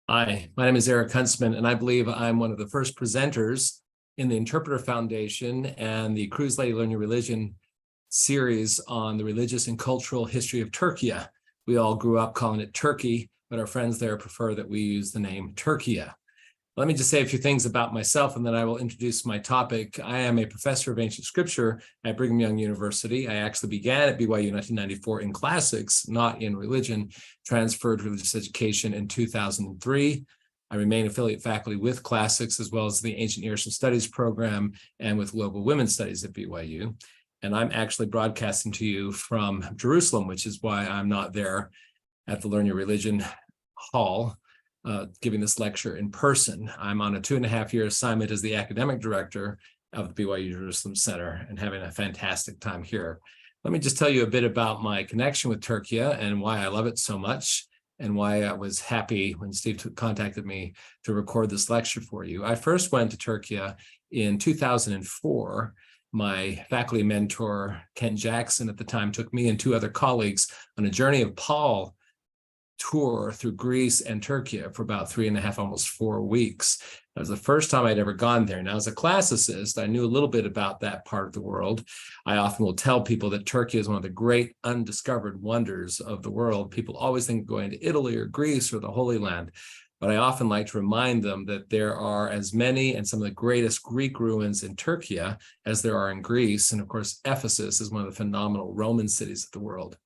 Hi, my name is Eric Huntsman, and I believe I'm one of the first presenters in the Interpreter Foundation and the Cruise Lady Learn Your Religion series on the religious and cultural history of Turkey. We all grew up calling it Turkey, but our friends there prefer that we use the name Turkey. Let me just say a few things about myself, and then I will introduce my topic. I am a professor of ancient scripture at Brigham Young University. I actually began at BYU in 1994 in classics, not in religion, transferred to religious education in 2003. I remain affiliate faculty with classics, as well as the Ancient Near Eastern Studies program and with Global Women's Studies at BYU. And I'm actually broadcasting to you from Jerusalem, which is why I'm not there at the Learn Your Religion Hall, giving this lecture in person. I'm on a 2.5-year assignment as the academic director of the BYU Jerusalem Center and having a fantastic time here. Let me just tell you a bit about my connection with Turkey and why I love it so much and why I was happy when Steve contacted me to record this lecture for you. I first went to Turkey in 2004. My faculty mentor, Ken Jackson, at the time, took me and 2 other colleagues on a Journey of Paul tour through Greece and Turkey for about 3.5, almost 4 weeks. That was the first time I'd ever gone there. Now, as a classicist, I knew a little bit about that part of the world. I often will tell people that Turkey is one of the great undiscovered wonders of the world. People always think of going to Italy or Greece or the Holy Land, but I often like to remind them that there are as many and some of the greatest Greek ruins in Turkey as there are in Greece. And of course, Ephesus is one of the phenomenal Roman cities of the world.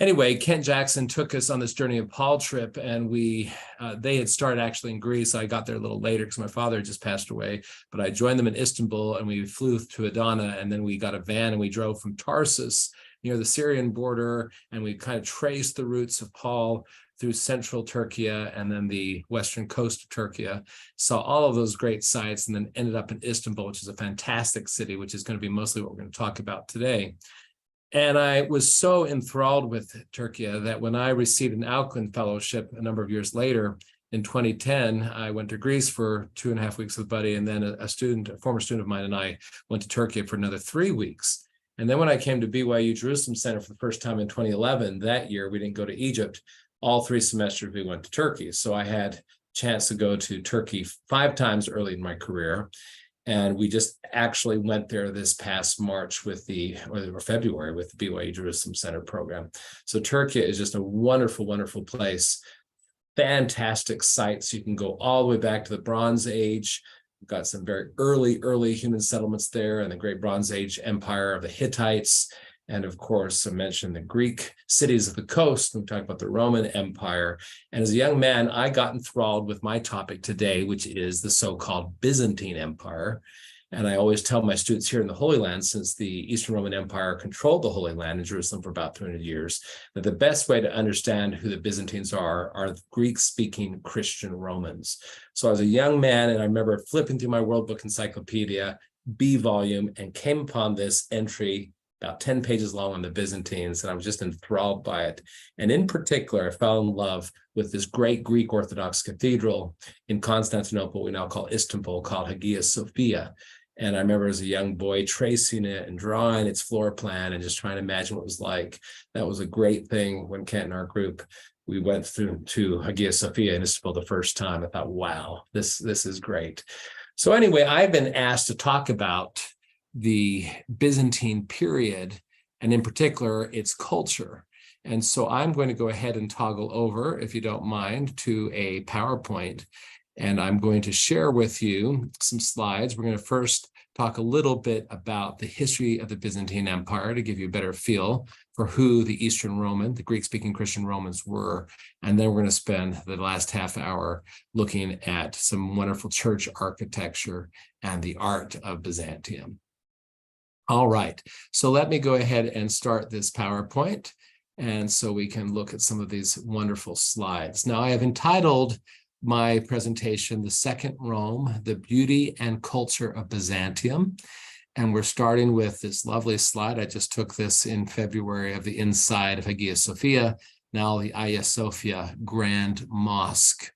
Anyway, Kent Jackson took us on this Journey of Paul trip, and they had started actually in Greece. I got there a little later because my father had just passed away, but I joined them in Istanbul, and we flew to Adana, and then we got a van, and we drove from Tarsus near the Syrian border, and we kind of traced the routes of Paul through central Turkey and then the western coast of Turkey, saw all of those great sites, and then ended up in Istanbul, which is a fantastic city, which is going to be mostly what we're going to talk about today. And I was so enthralled with Turkey that when I received an Alcuin Fellowship a number of years later, in 2010, I went to Greece for 2.5 weeks with a buddy, and then a former student of mine and I went to Turkey for another 3 weeks. And then when I came to BYU Jerusalem Center for the first time in 2011, that year, we didn't go to Egypt. All 3 semesters we went to Turkey. So I had a chance to go to Turkey 5 times early in my career. And we just actually went there this past March or February with the BYU Jerusalem Center program. So Turkey is just a wonderful, wonderful place. Fantastic sites. You can go all the way back to the Bronze Age. We've got some very early human settlements there, and the great Bronze Age empire of the Hittites. And of course, I mentioned the Greek cities of the coast. We talked about the Roman Empire. And as a young man, I got enthralled with my topic today, which is the so-called Byzantine Empire. And I always tell my students here in the Holy Land, since the Eastern Roman Empire controlled the Holy Land in Jerusalem for about 200 years, that the best way to understand who the Byzantines are Greek-speaking Christian Romans. So I was a young man, and I remember flipping through my World Book Encyclopedia, B volume, and came upon this entry about 10 pages long on the Byzantines, and I was just enthralled by it. And in particular, I fell in love with this great Greek Orthodox cathedral in Constantinople, we now call Istanbul, called Hagia Sophia. And I remember as a young boy tracing it and drawing its floor plan and just trying to imagine what it was like. That was a great thing when Kent and our group, we went through to Hagia Sophia in Istanbul the first time. I thought, wow, this is great. So anyway, I've been asked to talk about the Byzantine period, and in particular, its culture. And so I'm going to go ahead and toggle over, if you don't mind, to a PowerPoint, and I'm going to share with you some slides. We're going to first talk a little bit about the history of the Byzantine Empire to give you a better feel for who the Eastern Roman, the Greek-speaking Christian Romans were. And then we're going to spend the last half hour looking at some wonderful church architecture and the art of Byzantium. All right, so let me go ahead and start this PowerPoint, and so we can look at some of these wonderful slides. Now, I have entitled my presentation, The Second Rome, the Beauty and Culture of Byzantium, and we're starting with this lovely slide. I just took this in February of the inside of Hagia Sophia, now the Hagia Sophia Grand Mosque.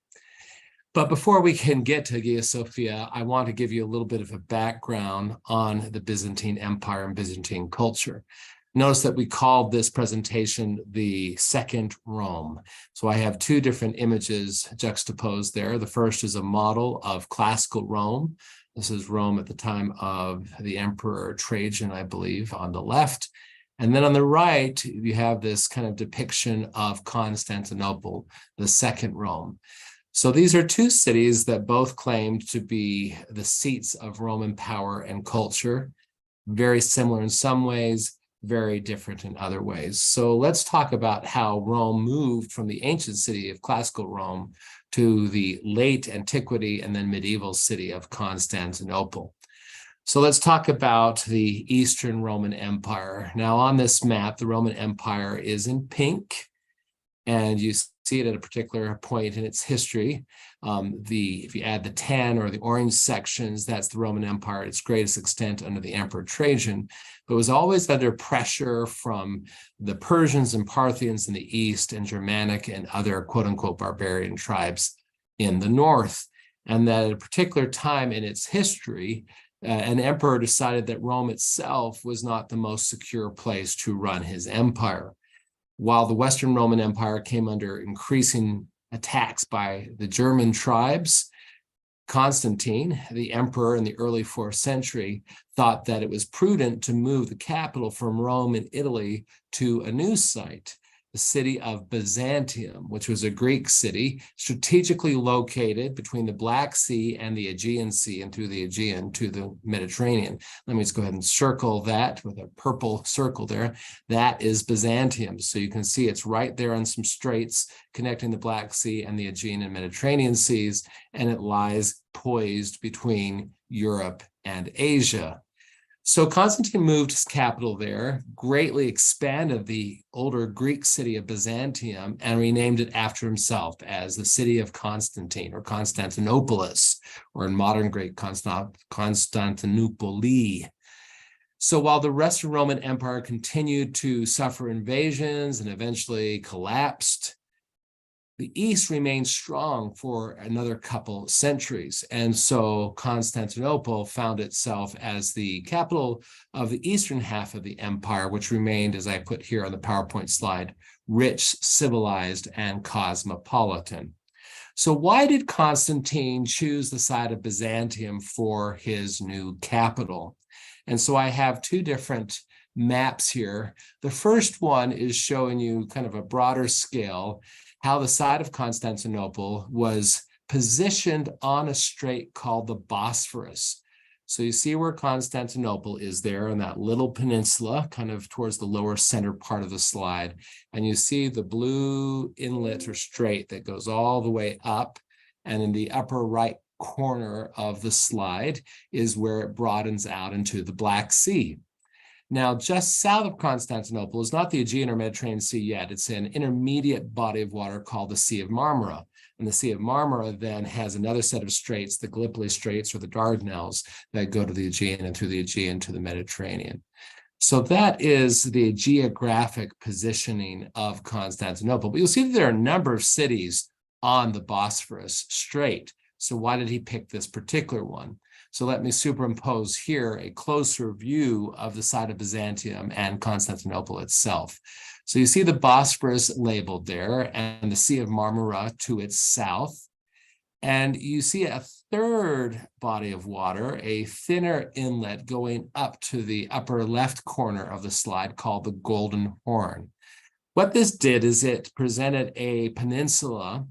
But before we can get to Hagia Sophia, I want to give you a little bit of a background on the Byzantine Empire and Byzantine culture. Notice that we called this presentation the Second Rome. So I have two different images juxtaposed there. The first is a model of classical Rome. This is Rome at the time of the Emperor Trajan, I believe, on the left. And then on the right, you have this kind of depiction of Constantinople, the Second Rome. So these are two cities that both claimed to be the seats of Roman power and culture, very similar in some ways, very different in other ways. So let's talk about how Rome moved from the ancient city of classical Rome to the late antiquity and then medieval city of Constantinople. So let's talk about the Eastern Roman Empire. Now on this map, the Roman Empire is in pink, and you see it at a particular point in its history. If you add the tan or the orange sections, that's the Roman Empire at its greatest extent under the Emperor Trajan, but was always under pressure from the Persians and Parthians in the east and Germanic and other quote unquote barbarian tribes in the north. And that at a particular time in its history, an emperor decided that Rome itself was not the most secure place to run his empire. While the Western Roman Empire came under increasing attacks by the German tribes, Constantine, the emperor in the early 4th century, thought that it was prudent to move the capital from Rome in Italy to a new site, the city of Byzantium, which was a Greek city strategically located between the Black Sea and the Aegean Sea and through the Aegean to the Mediterranean. Let me just go ahead and circle that with a purple circle there. That is Byzantium. So you can see it's right there on some straits connecting the Black Sea and the Aegean and Mediterranean seas, and it lies poised between Europe and Asia. So Constantine moved his capital there, greatly expanded the older Greek city of Byzantium, and renamed it after himself as the city of Constantine, or Constantinopolis, or in modern Greek, Constantinopoli. So while the rest of the Roman Empire continued to suffer invasions and eventually collapsed, the East remained strong for another couple centuries. And so Constantinople found itself as the capital of the eastern half of the empire, which remained, as I put here on the PowerPoint slide, rich, civilized, and cosmopolitan. So why did Constantine choose the site of Byzantium for his new capital? And so I have two different maps here. The first one is showing you kind of a broader scale how the site of Constantinople was positioned on a strait called the Bosphorus. So you see where Constantinople is there on that little peninsula, kind of towards the lower center part of the slide. And you see the blue inlet or strait that goes all the way up. And in the upper right corner of the slide is where it broadens out into the Black Sea. Now, just south of Constantinople is not the Aegean or Mediterranean Sea yet. It's an intermediate body of water called the Sea of Marmara. And the Sea of Marmara then has another set of straits, the Gallipoli Straits or the Dardanelles, that go to the Aegean and through the Aegean to the Mediterranean. So that is the geographic positioning of Constantinople. But you'll see that there are a number of cities on the Bosphorus Strait. So why did he pick this particular one? So let me superimpose here a closer view of the site of Byzantium and Constantinople itself. So you see the Bosphorus labeled there and the Sea of Marmara to its south. And you see a third body of water, a thinner inlet going up to the upper left corner of the slide called the Golden Horn. What this did is it presented a peninsula,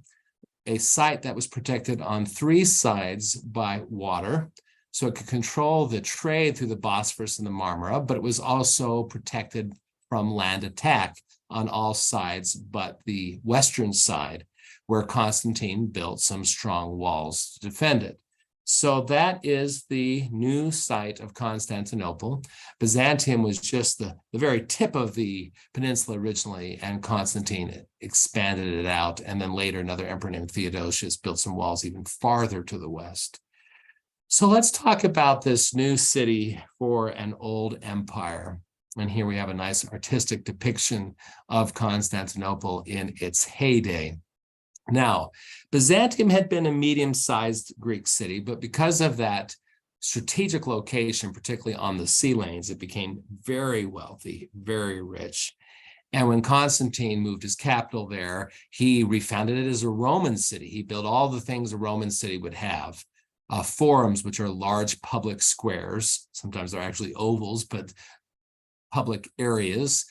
a site that was protected on three sides by water. So it could control the trade through the Bosphorus and the Marmara, but it was also protected from land attack on all sides but the western side, where Constantine built some strong walls to defend it. So that is the new site of Constantinople. Byzantium was just the very tip of the peninsula originally, and Constantine expanded it out. And then later, another emperor named Theodosius built some walls even farther to the west. So let's talk about this new city for an old empire. And here we have a nice artistic depiction of Constantinople in its heyday. Now, Byzantium had been a medium-sized Greek city, but because of that strategic location, particularly on the sea lanes. It became very wealthy, very rich. And when Constantine moved his capital there, he refounded it as a Roman city. He built all the things a Roman city would have. Forums, which are large public squares. Sometimes they're actually ovals, but public areas.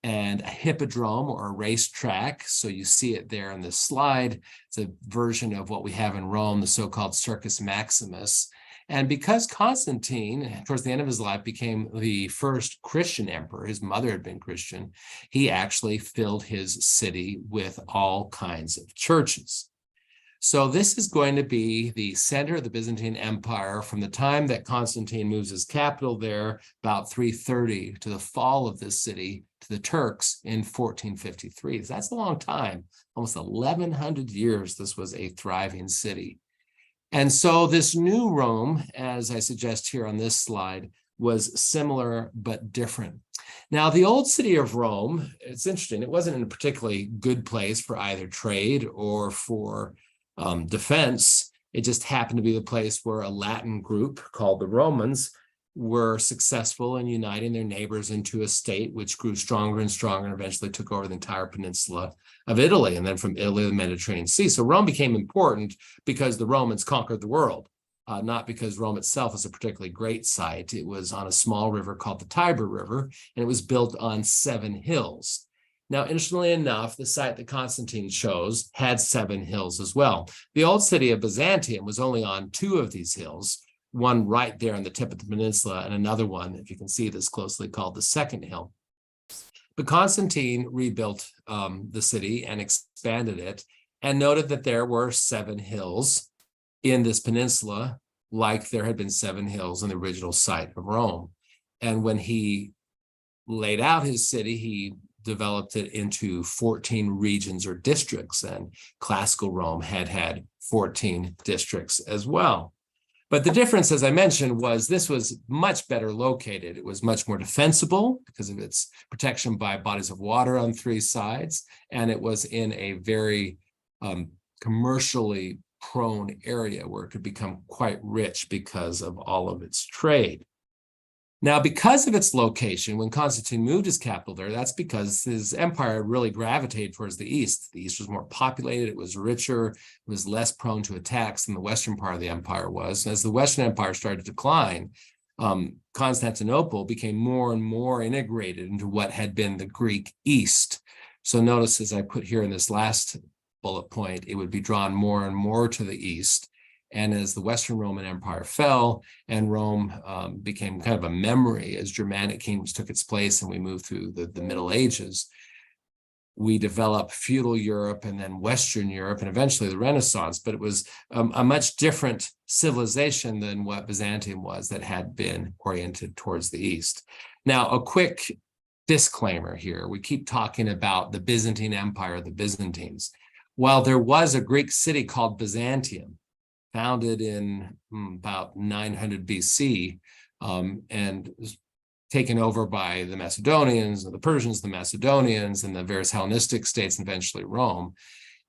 And a hippodrome or a racetrack. So you see it there in this slide. It's a version of what we have in Rome, the so-called Circus Maximus. And because Constantine, towards the end of his life, became the first Christian emperor, his mother had been Christian, he actually filled his city with all kinds of churches. So this is going to be the center of the Byzantine Empire from the time that Constantine moves his capital there, about 330, to the fall of this city to the Turks in 1453. So that's a long time, almost 1,100 years. This was a thriving city. And so this new Rome, as I suggest here on this slide, was similar but different. Now, the old city of Rome, it's interesting, it wasn't in a particularly good place for either trade or for defense. It just happened to be the place where a Latin group called the Romans were successful in uniting their neighbors into a state which grew stronger and stronger and eventually took over the entire peninsula of Italy, and then from Italy to the Mediterranean Sea. So Rome became important because the Romans conquered the world, not because Rome itself is a particularly great site. It was on a small river called the Tiber River, and it was built on 7 hills. Now, interestingly enough, the site that Constantine chose had 7 hills as well. The old city of Byzantium was only on 2 of these hills, one right there on the tip of the peninsula, and another one, if you can see this closely, called the second hill. But Constantine rebuilt the city and expanded it and noted that there were 7 hills in this peninsula, like there had been 7 hills in the original site of Rome. And when he laid out his city, he developed it into 14 regions or districts, and classical Rome had 14 districts as well. But the difference, as I mentioned, was this was much better located. It was much more defensible because of its protection by bodies of water on 3 sides, and it was in a very commercially prone area where it could become quite rich because of all of its trade. Now, because of its location, when Constantine moved his capital there, that's because his empire really gravitated towards the east. The east was more populated, it was richer, it was less prone to attacks than the western part of the empire was. And as the Western Empire started to decline, Constantinople became more and more integrated into what had been the Greek East. So notice, as I put here in this last bullet point, it would be drawn more and more to the east. And as the Western Roman Empire fell and Rome became kind of a memory as Germanic kingdoms took its place and we moved through the Middle Ages, we developed feudal Europe and then Western Europe and eventually the Renaissance. But it was a much different civilization than what Byzantium was that had been oriented towards the east. Now, a quick disclaimer here. We keep talking about the Byzantine Empire, the Byzantines. While there was a Greek city called Byzantium, founded in about 900 BC and taken over by the Macedonians and the Persians, the Macedonians, and the various Hellenistic states, and eventually Rome.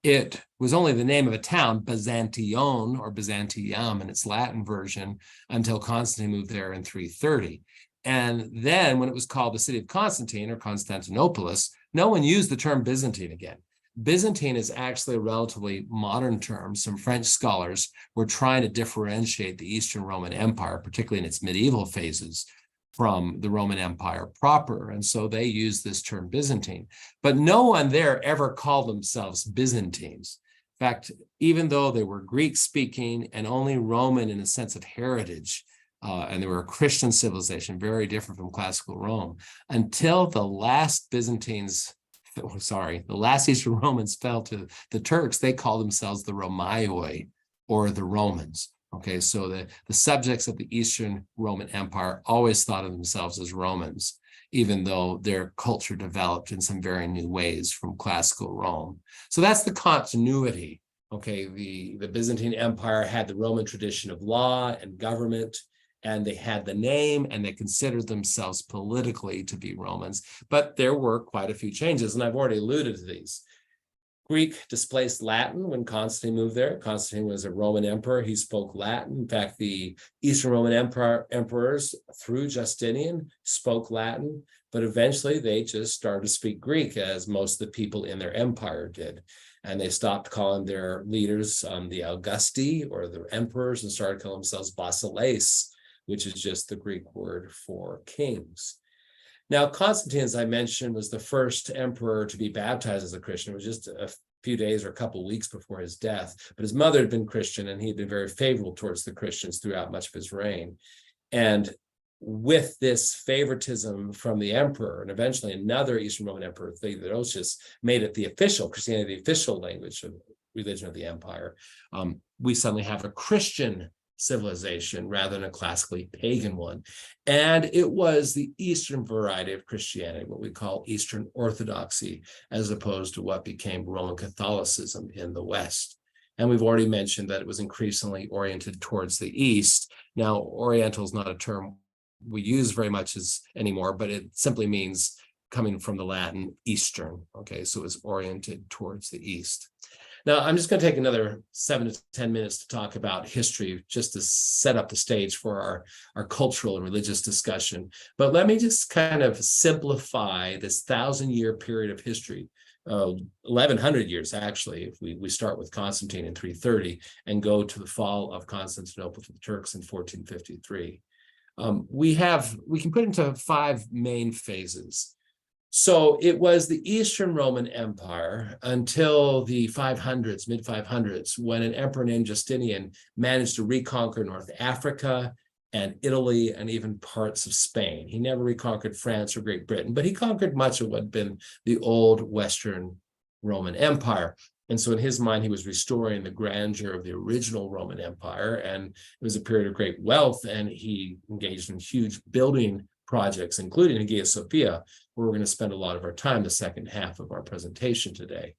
It was only the name of a town, Byzantion or Byzantium in its Latin version, until Constantine moved there in 330. And then when it was called the city of Constantine or Constantinopolis, no one used the term Byzantine again. Byzantine is actually a relatively modern term. Some French scholars were trying to differentiate the Eastern Roman Empire, particularly in its medieval phases, from the Roman Empire proper. And so they used this term Byzantine. But no one there ever called themselves Byzantines. In fact, even though they were Greek-speaking and only Roman in a sense of heritage, and they were a Christian civilization, very different from classical Rome, until the last the last Eastern Romans fell to the Turks, they called themselves the Rhomaioi, or the Romans. Okay, so the subjects of the Eastern Roman Empire always thought of themselves as Romans, even though their culture developed in some very new ways from classical Rome. So that's the continuity. Okay, the Byzantine Empire had the Roman tradition of law and government, and they had the name, and they considered themselves politically to be Romans. But there were quite a few changes, and I've already alluded to these. Greek displaced Latin when Constantine moved there. Constantine was a Roman emperor. He spoke Latin. In fact, the Eastern Roman emperors through Justinian spoke Latin, but eventually they just started to speak Greek, as most of the people in their empire did. And they stopped calling their leaders the Augusti or the emperors and started calling themselves basileis, which is just the Greek word for kings. Now, Constantine, as I mentioned, was the first emperor to be baptized as a Christian. It was just a few days or a couple of weeks before his death, but his mother had been Christian and he had been very favorable towards the Christians throughout much of his reign. And with this favoritism from the emperor, and eventually another Eastern Roman emperor, Theodosius, made it the official, Christianity, the official language of religion of the empire, we suddenly have a Christian civilization rather than a classically pagan one. And it was the Eastern variety of Christianity, what we call Eastern Orthodoxy, as opposed to what became Roman Catholicism in the West. And we've already mentioned that it was increasingly oriented towards the East. Now, Oriental is not a term we use very much anymore, but it simply means coming from the Latin Eastern. Okay, so it's oriented towards the East. Now, I'm just going to take another 7 to 10 minutes to talk about history, just to set up the stage for our cultural and religious discussion. But let me just kind of simplify this 1,000-year period of history, 1,100 years, actually, if we start with Constantine in 330 and go to the fall of Constantinople to the Turks in 1453. We can put it into 5 main phases. So it was the Eastern Roman Empire until the 500s, mid-500s, when an emperor named Justinian managed to reconquer North Africa and Italy and even parts of Spain. He never reconquered France or Great Britain, but he conquered much of what had been the old Western Roman Empire. And so in his mind, he was restoring the grandeur of the original Roman Empire, and it was a period of great wealth, and he engaged in huge building projects, including Hagia Sophia, where we're going to spend a lot of our time the second half of our presentation today.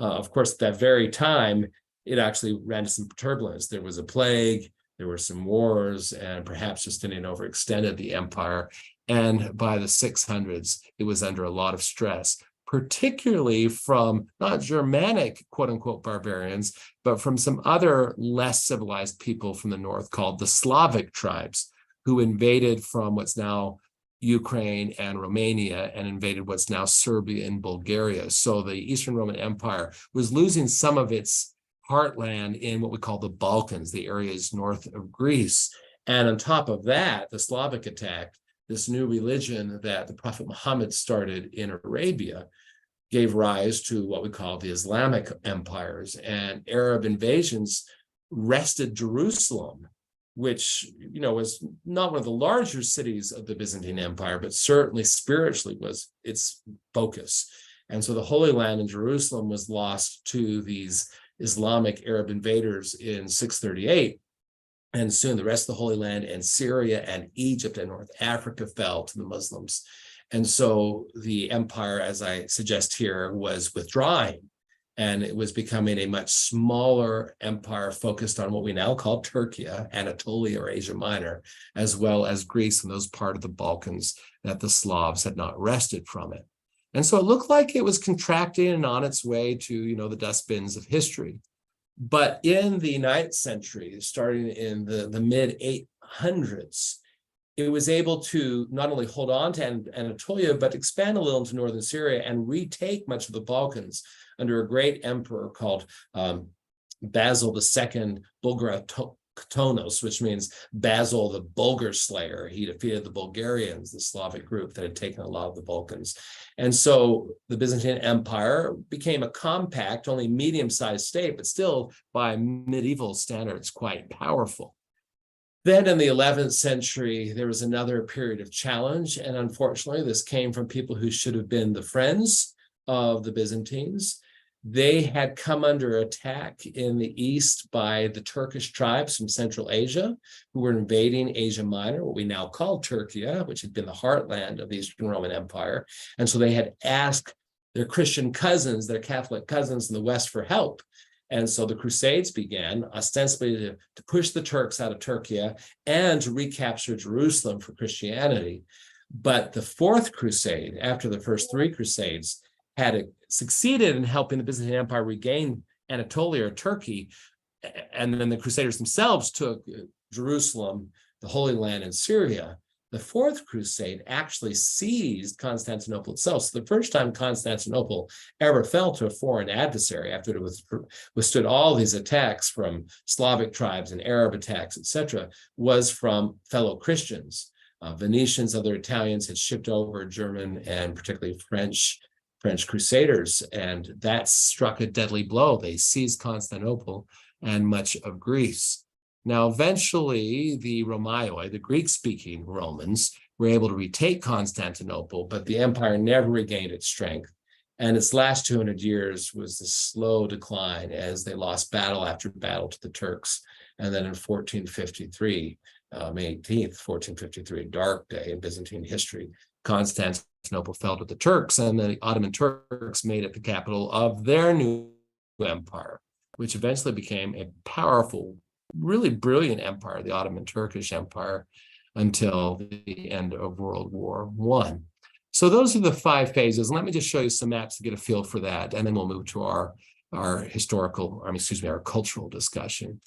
Of course, at that very time, it actually ran into some turbulence. There was a plague, there were some wars, and perhaps Justinian overextended the empire. And by the 600s, it was under a lot of stress, particularly from not Germanic, quote unquote, barbarians, but from some other less civilized people from the north called the Slavic tribes, who invaded from what's now Ukraine and Romania and invaded what's now Serbia and Bulgaria. So the Eastern Roman Empire was losing some of its heartland in what we call the Balkans, the areas north of Greece. And on top of that, the Slavic attack, this new religion that the Prophet Muhammad started in Arabia, gave rise to what we call the Islamic empires, and Arab invasions wrested Jerusalem, which, was not one of the larger cities of the Byzantine Empire, but certainly spiritually was its focus. And so the Holy Land in Jerusalem was lost to these Islamic Arab invaders in 638. And soon the rest of the Holy Land and Syria and Egypt and North Africa fell to the Muslims. And so the empire, as I suggest here, was withdrawing. And it was becoming a much smaller empire focused on what we now call Turkey, Anatolia or Asia Minor, as well as Greece and those part of the Balkans that the Slavs had not wrested from it. And so it looked like it was contracting and on its way to, the dustbins of history. But in the 9th century, starting in the mid-800s, it was able to not only hold on to Anatolia, but expand a little into northern Syria and retake much of the Balkans under a great emperor called Basil II Bulgaratonos, which means Basil the Bulgar Slayer. He defeated the Bulgarians, the Slavic group that had taken a lot of the Balkans. And so the Byzantine Empire became a compact, only medium-sized state, but still by medieval standards, quite powerful. Then in the 11th century, there was another period of challenge. And unfortunately, this came from people who should have been the friends of the Byzantines. They had come under attack in the east by the Turkish tribes from Central Asia, who were invading Asia Minor, what we now call Turkey, which had been the heartland of the Eastern Roman Empire. And so they had asked their Christian cousins, their Catholic cousins in the West for help. And so the Crusades began, ostensibly to push the Turks out of Turkey and to recapture Jerusalem for Christianity. But the Fourth Crusade, after the first 3 Crusades, had succeeded in helping the Byzantine Empire regain Anatolia or Turkey, and then the Crusaders themselves took Jerusalem, the Holy Land, and Syria, the Fourth Crusade actually seized Constantinople itself. So the first time Constantinople ever fell to a foreign adversary, after it withstood all these attacks from Slavic tribes and Arab attacks, etc., was from fellow Christians. Venetians, other Italians had shipped over German and particularly French Crusaders, and that struck a deadly blow. They seized Constantinople and much of Greece. Now, eventually, the Rhomaioi, the Greek-speaking Romans, were able to retake Constantinople, but the empire never regained its strength. And its last 200 years was the slow decline as they lost battle after battle to the Turks. And then in 1453, May 18th, 1453, a dark day in Byzantine history, Constantinople fell to the Turks, and the Ottoman Turks made it the capital of their new empire, which eventually became a powerful, really brilliant empire, the Ottoman Turkish Empire, until the end of World War I. So those are the 5 phases. And let me just show you some maps to get a feel for that, and then we'll move to our cultural discussion.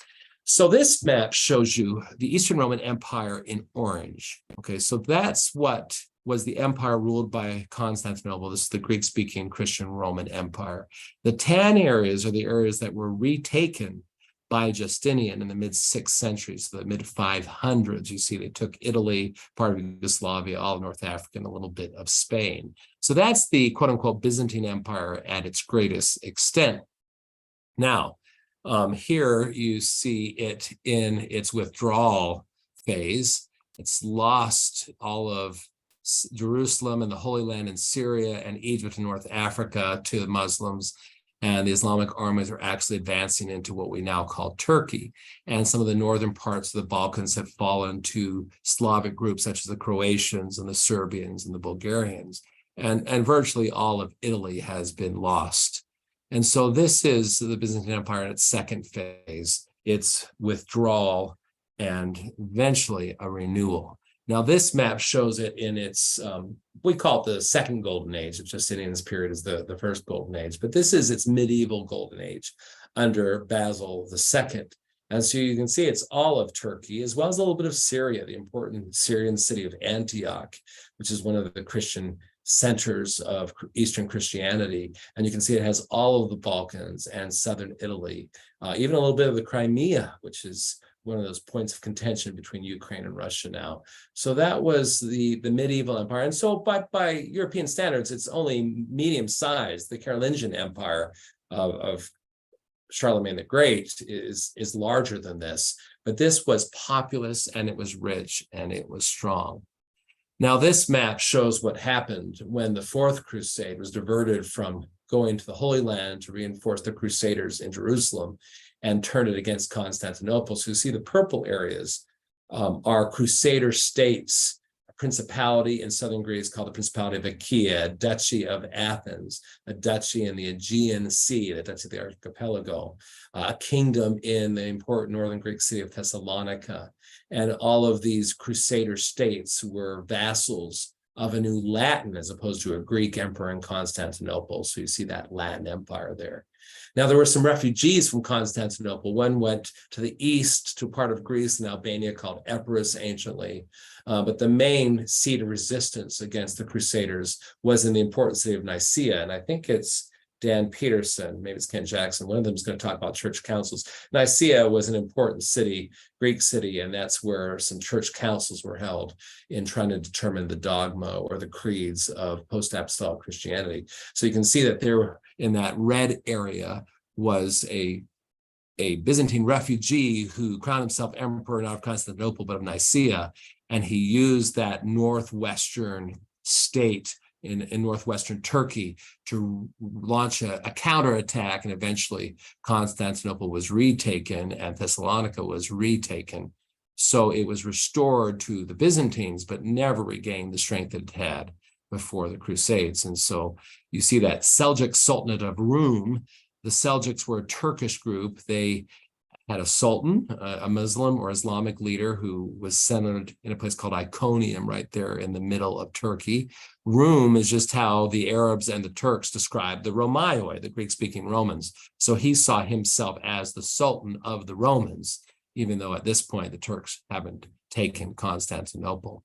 So this map shows you the Eastern Roman Empire in orange. Okay, so that's what was the empire ruled by Constantinople. This is the Greek-speaking Christian Roman Empire. The tan areas are the areas that were retaken by Justinian in the mid-6th century, so the mid-500s. You see, they took Italy, part of Yugoslavia, all of North Africa, and a little bit of Spain. So that's the quote-unquote Byzantine Empire at its greatest extent. Now, here you see it in its withdrawal phase. It's lost all of Jerusalem and the Holy Land in Syria and Egypt and North Africa to the Muslims. And the Islamic armies are actually advancing into what we now call Turkey. And some of the northern parts of the Balkans have fallen to Slavic groups such as the Croatians and the Serbians and the Bulgarians. And virtually all of Italy has been lost. And so this is the Byzantine Empire in its second phase, its withdrawal and eventually a renewal. Now, this map shows it in its, we call it the second golden age. It's just sitting in this period as the first golden age, but this is its medieval golden age under Basil II. And so you can see it's all of Turkey, as well as a little bit of Syria, the important Syrian city of Antioch, which is one of the Christian centers of Eastern Christianity. And you can see it has all of the Balkans and southern Italy, even a little bit of the Crimea, which is one of those points of contention between Ukraine and Russia now. So that was the medieval empire. And so by European standards, it's only medium sized. The Carolingian Empire of Charlemagne the Great is larger than this, but this was populous and it was rich and it was strong. Now, this map shows what happened when the Fourth Crusade was diverted from going to the Holy Land to reinforce the Crusaders in Jerusalem and turn it against Constantinople. So you see the purple areas are Crusader states, a principality in southern Greece called the Principality of Achaia, a duchy of Athens, a duchy in the Aegean Sea, the duchy of the archipelago, a kingdom in the important northern Greek city of Thessalonica. And all of these Crusader states were vassals of a new Latin as opposed to a Greek emperor in Constantinople. So you see that Latin empire there. Now, there were some refugees from Constantinople. One went to the east to a part of Greece and Albania called Epirus anciently. But the main seat of resistance against the Crusaders was in the important city of Nicaea. And I think it's Dan Peterson, maybe it's Ken Jackson, one of them is going to talk about church councils. Nicaea was an important city, Greek city, and that's where some church councils were held in trying to determine the dogma or the creeds of post-apostolic Christianity. So you can see that there in that red area was a Byzantine refugee who crowned himself emperor not of Constantinople, but of Nicaea, and he used that northwestern state in northwestern Turkey to launch a counterattack, and eventually Constantinople was retaken and Thessalonica was retaken. So it was restored to the Byzantines, but never regained the strength that it had before the Crusades. And so you see that Seljuk Sultanate of Rum. The Seljuks were a Turkish group. They had a sultan, a Muslim or Islamic leader who was centered in a place called Iconium, right there in the middle of Turkey. Rum is just how the Arabs and the Turks described the Rhomaioi, the Greek-speaking Romans. So he saw himself as the sultan of the Romans, even though at this point the Turks haven't taken Constantinople.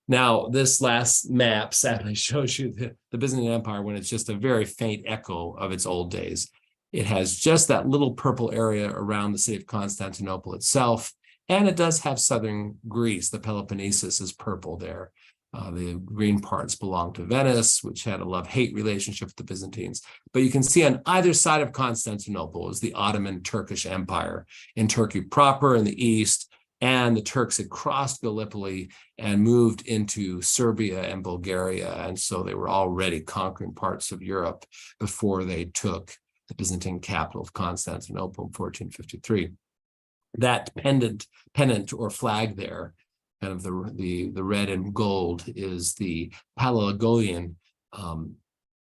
Now, this last map sadly shows you the Byzantine Empire when it's just a very faint echo of its old days. It has just that little purple area around the city of Constantinople itself, and it does have southern Greece. The Peloponnesus is purple there. The green parts belong to Venice, which had a love-hate relationship with the Byzantines. But you can see on either side of Constantinople is the Ottoman Turkish Empire in Turkey proper in the east, and the Turks had crossed Gallipoli and moved into Serbia and Bulgaria. And so they were already conquering parts of Europe before they took the Byzantine capital of Constantinople in 1453. That pennant or flag there, kind of the red and gold, is the Palaeologian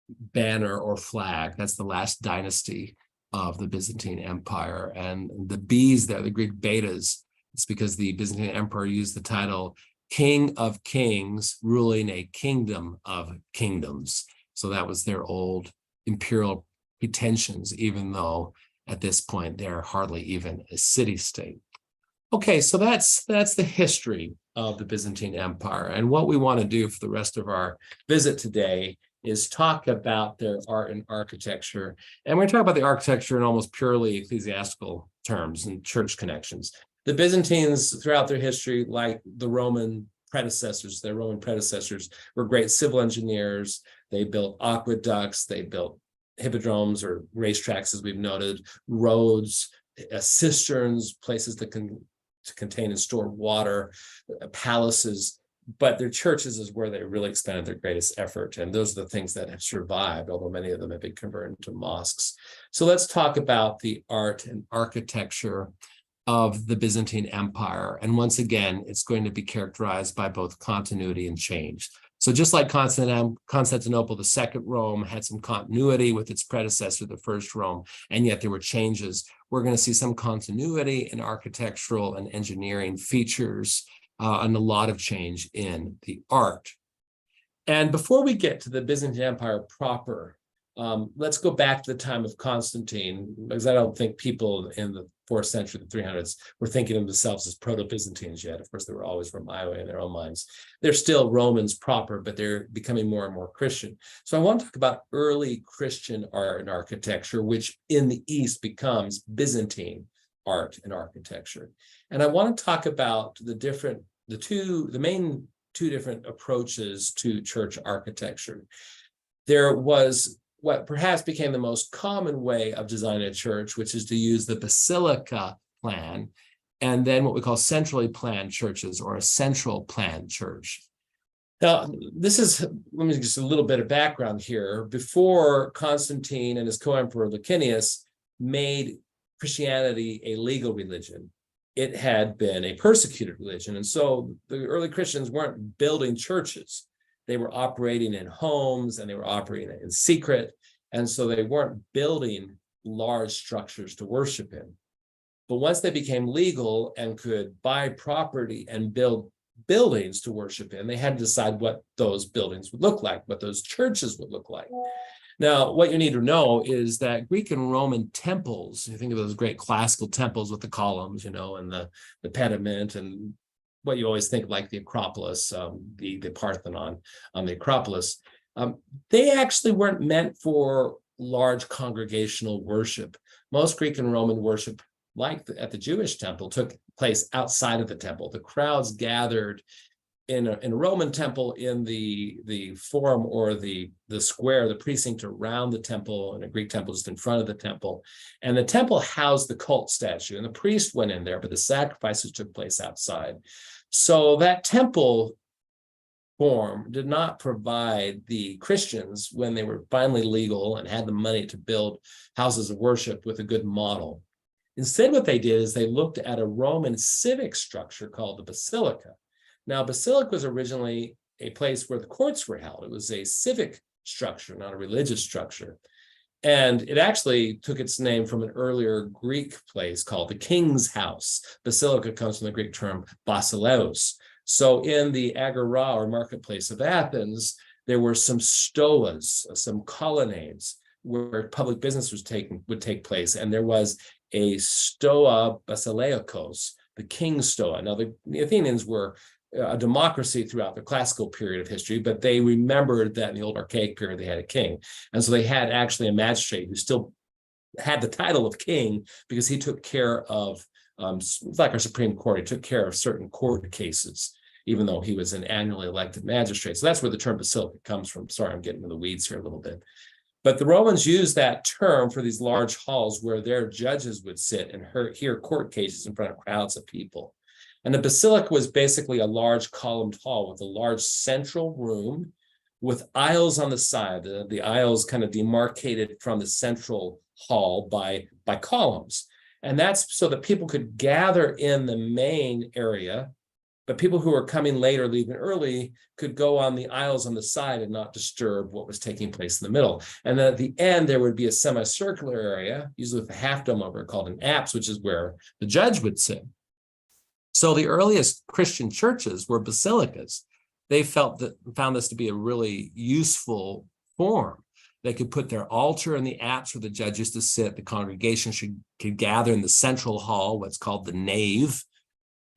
banner or flag. That's the last dynasty of the Byzantine Empire. And the B's there, the Greek betas, it's because the Byzantine Empire used the title King of Kings, ruling a kingdom of kingdoms. So that was their old imperial pretensions, even though at this point they're hardly even a city-state. Okay, so that's the history of the Byzantine Empire. And what we want to do for the rest of our visit today is talk about their art and architecture. And we're going to talk about the architecture in almost purely ecclesiastical terms and church connections. The Byzantines, throughout their history, like the Roman predecessors, their Roman predecessors were great civil engineers. They built aqueducts, they built hippodromes or racetracks, as we've noted, roads, cisterns, places to contain and store water, palaces. But their churches is where they really expended their greatest effort. And those are the things that have survived, although many of them have been converted into mosques. So let's talk about the art and architecture of the Byzantine Empire. And once again, it's going to be characterized by both continuity and change. So just like Constantinople, the second Rome had some continuity with its predecessor, the first Rome, and yet there were changes. We're going to see some continuity in architectural and engineering features and a lot of change in the art. And before we get to the Byzantine Empire proper, let's go back to the time of Constantine, because I don't think people in the 4th century, the 300s, were thinking of themselves as proto-Byzantines yet. Of course, they were always Rhomaioi in their own minds. They're still Romans proper, but they're becoming more and more Christian. So I want to talk about early Christian art and architecture, which in the East becomes Byzantine art and architecture. And I want to talk about the main two different approaches to church architecture. There was what perhaps became the most common way of designing a church, which is to use the basilica plan, and then what we call centrally planned churches or a central planned church. Now, let me just a little bit of background here. Before Constantine and his co-emperor Licinius made Christianity a legal religion, it had been a persecuted religion. And so the early Christians weren't building churches. They were operating in homes and they were operating in secret. And so they weren't building large structures to worship in. But once they became legal and could buy property and build buildings to worship in, they had to decide what those buildings would look like, what those churches would look like. Now, what you need to know is that Greek and Roman temples, you think of those great classical temples with the columns, and the pediment, and what you always think like the Acropolis, the Parthenon on the Acropolis, they actually weren't meant for large congregational worship. Most Greek and Roman worship, like at the Jewish temple, took place outside of the temple. The crowds gathered in a Roman temple in the forum or the square, the precinct around the temple, and a Greek temple just in front of the temple. And the temple housed the cult statue, and the priest went in there, but the sacrifices took place outside. So that temple form did not provide the Christians, when they were finally legal and had the money to build houses of worship, with a good model. Instead, what they did is they looked at a Roman civic structure called the Basilica. Now, Basilica was originally a place where the courts were held. It was a civic structure, not a religious structure. And it actually took its name from an earlier Greek place called the King's House. Basilica comes from the Greek term basileus. So in the agora, or marketplace of Athens, there were some stoas, some colonnades where public business would take place. And there was a stoa basileikos, the king's stoa. Now, the Athenians were a democracy throughout the classical period of history, but they remembered that in the old archaic period, they had a king. And so they had actually a magistrate who still had the title of king because he took care of, like our Supreme Court, he took care of certain court cases, even though he was an annually elected magistrate. So that's where the term basilica comes from. Sorry, I'm getting into the weeds here a little bit. But the Romans used that term for these large halls where their judges would sit and hear court cases in front of crowds of people. And the basilica was basically a large columned hall with a large central room with aisles on the side. The aisles kind of demarcated from the central hall by columns. And that's so that people could gather in the main area, but people who were coming late or leaving early could go on the aisles on the side and not disturb what was taking place in the middle. And then at the end, there would be a semicircular area, usually with a half dome over it, called an apse, which is where the judge would sit. So the earliest Christian churches were basilicas. They found this to be a really useful form. They could put their altar in the apse where the judge used to sit. The congregation could gather in the central hall, what's called the nave,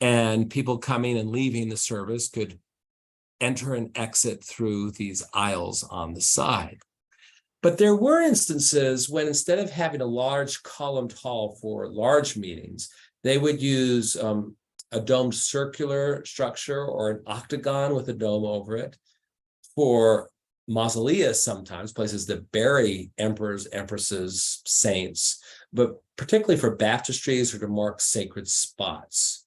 and people coming and leaving the service could enter and exit through these aisles on the side. But there were instances when instead of having a large columned hall for large meetings, they would use a domed circular structure or an octagon with a dome over it. For mausoleus, sometimes places that bury emperors, empresses, saints, but particularly for baptistries or to mark sacred spots.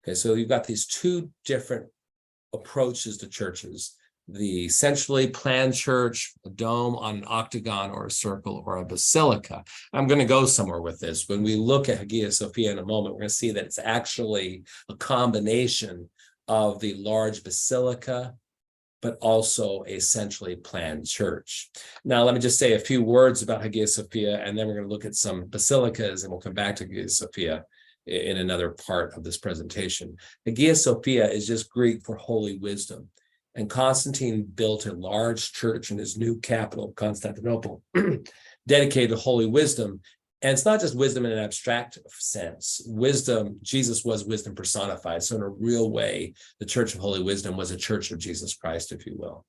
Okay, so you've got these two different approaches to churches: the centrally planned church, a dome on an octagon or a circle or a basilica. I'm going to go somewhere with this. When we look at Hagia Sophia in a moment, we're going to see that it's actually a combination of the large basilica, but also a centrally planned church. Now, let me just say a few words about Hagia Sophia, and then we're going to look at some basilicas, and we'll come back to Hagia Sophia in another part of this presentation. Hagia Sophia is just Greek for holy wisdom. And Constantine built a large church in his new capital, Constantinople, dedicated to holy wisdom. And it's not just wisdom in an abstract sense. Wisdom, Jesus was wisdom personified. So in a real way, the Church of Holy Wisdom was a church of Jesus Christ, if you will.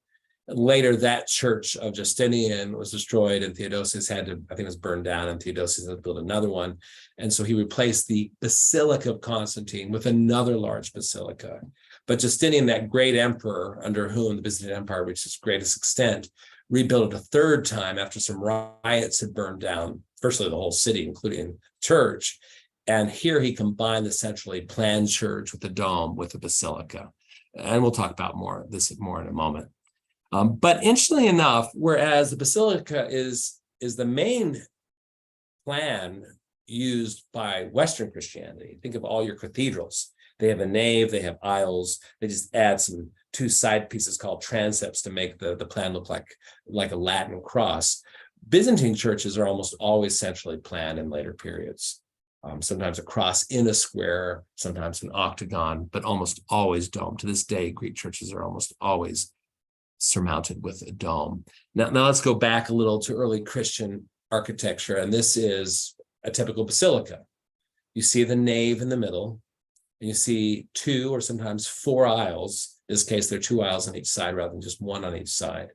And later, that church of Justinian was destroyed, and Theodosius had to, I think it was burned down, and Theodosius had to build another one. And so he replaced the Basilica of Constantine with another large basilica. But Justinian, that great emperor under whom the Byzantine Empire reached its greatest extent, rebuilt it a third time after some riots had burned down, virtually the whole city, including church. And here he combined the centrally planned church with the dome with the basilica. And we'll talk about this more in a moment. But interestingly enough, whereas the basilica is the main plan used by Western Christianity, think of all your cathedrals. They have a nave, they have aisles, they just add some two side pieces called transepts to make the plan look like a Latin cross. Byzantine churches are almost always centrally planned in later periods. Sometimes a cross in a square, sometimes an octagon, but almost always dome. To this day, Greek churches are almost always surmounted with a dome. Now let's go back a little to early Christian architecture, and this is a typical basilica. You see the nave in the middle, and you see two or sometimes four aisles. In this case, there are two aisles on each side rather than just one on each side.